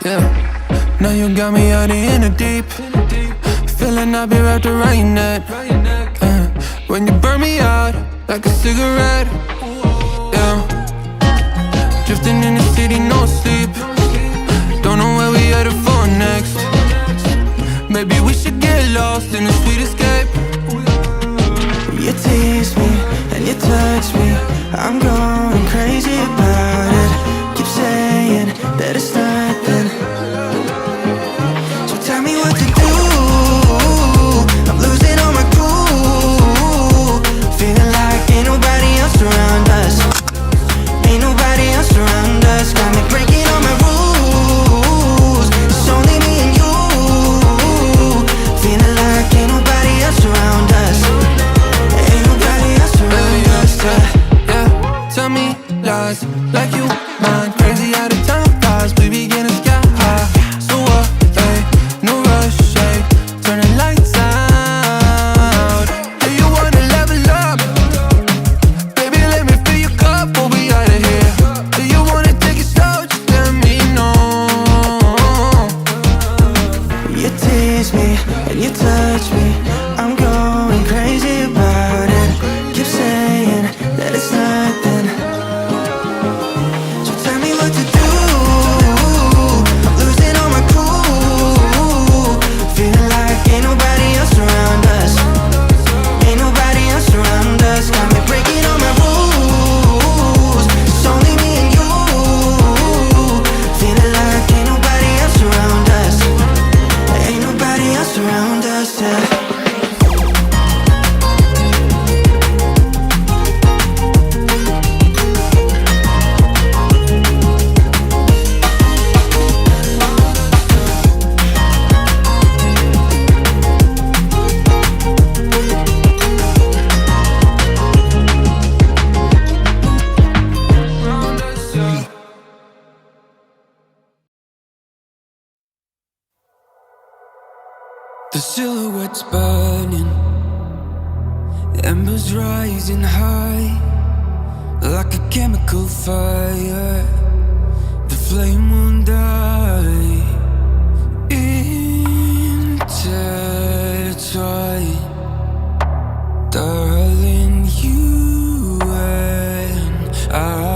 Yeah, now you got me out in the deep. Feeling I'll be wrapped around your neck. When you burn me out like a cigarette. Yeah, drifting in the city, no sleep. Don't know where we headed for next. Maybe we should get lost in a sweet escape. You tease me and you touch me, I'm going crazy about it. Keep saying that it's nothing, so tell me what to do. I'm losing all my cool, feeling like ain't nobody else around us. Ain't nobody else around us. Got me breaking all my rules. It's only me and you, feeling like ain't nobody else around us. Ain't nobody else around us. Yeah, tell me lies like you mind. Crazy out of time flies. We be getting sky high. So what? Hey, no rush. Hey, turn the lights out. Do you wanna level up? Baby, let me fill your cup. We'll be out of here. Do you wanna take it slow? Just let me know. You tease me and you touch me, I'm going crazy about it. Keep saying that it's nothing, so tell me what to do. I'm losing all my cool, feeling like ain't nobody else around us. Ain't nobody else around us. Got me breaking all my rules. It's only me and you, feeling like ain't nobody else around us. Ain't nobody else around us, yeah. The silhouette's burning, embers rising high, like a chemical fire. The flame won't die. Intertwine, darling, you and I.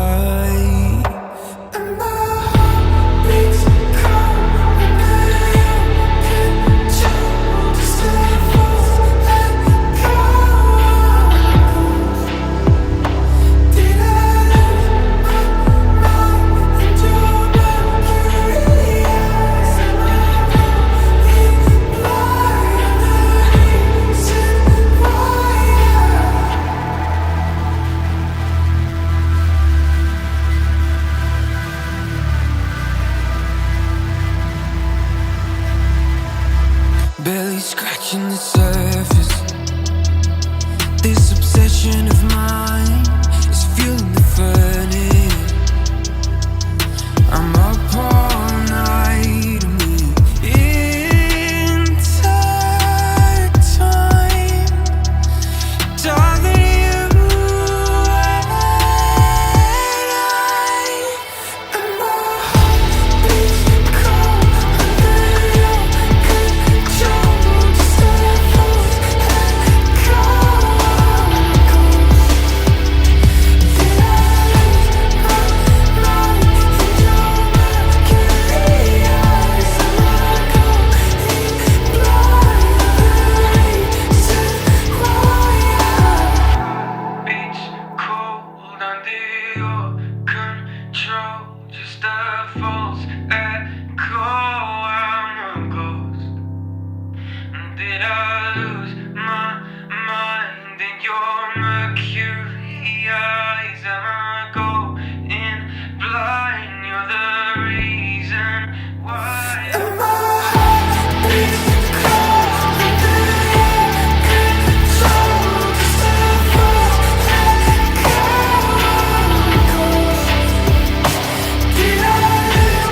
Barely scratching the surface. This obsession of mine is fueling the furnace. I'm up all night and we're intertwined. Darling, you and I. And my heart beats cold under your control. Just let us let go. Did I lose my mind in your mercury eyes? Am I going blind? Beach cold under your control. Just a false echo. I'm a ghost. Did I lose my mind in your mercury eyes? Am I going blind? You're the reason why. Am I beats cold under your control? Just a false echo. Did I lose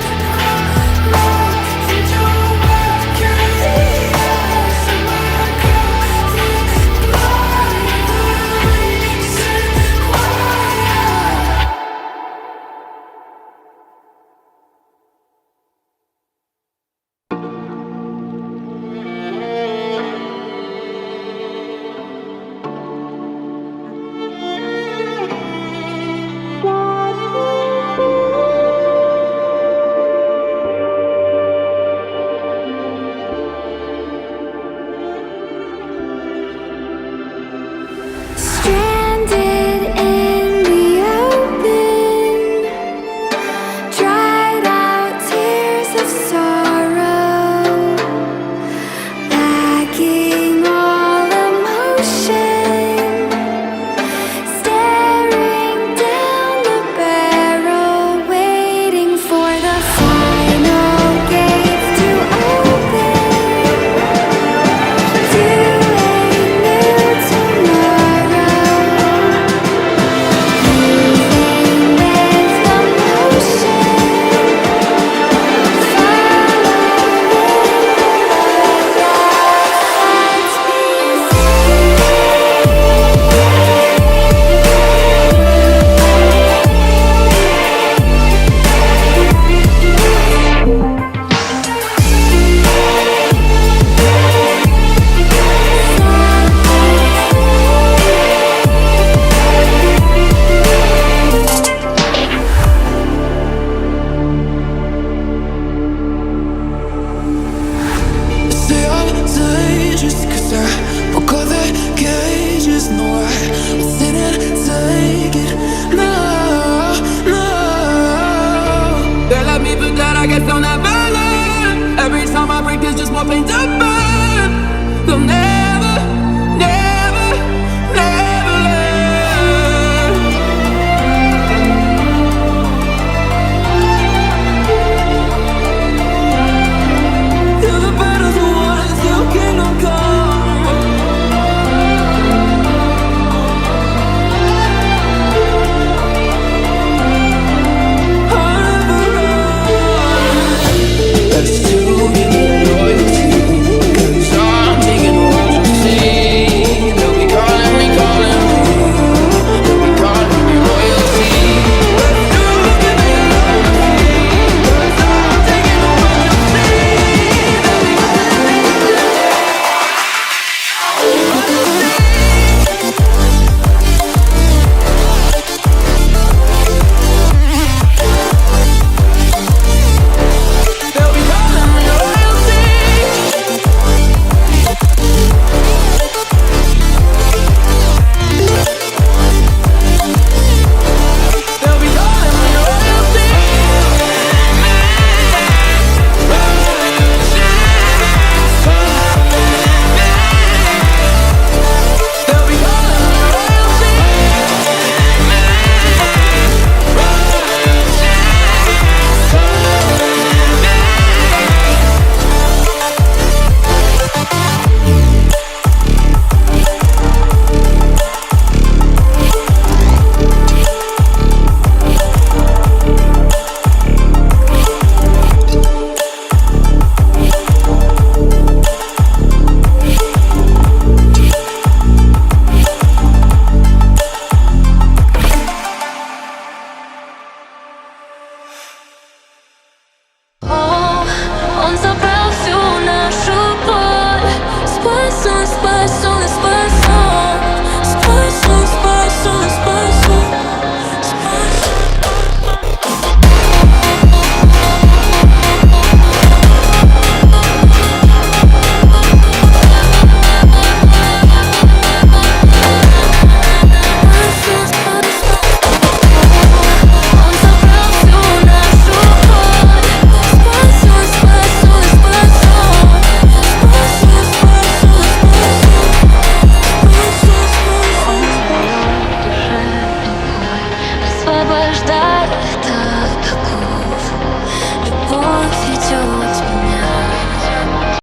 guess I'll never learn. Every time I break, there's just more pain to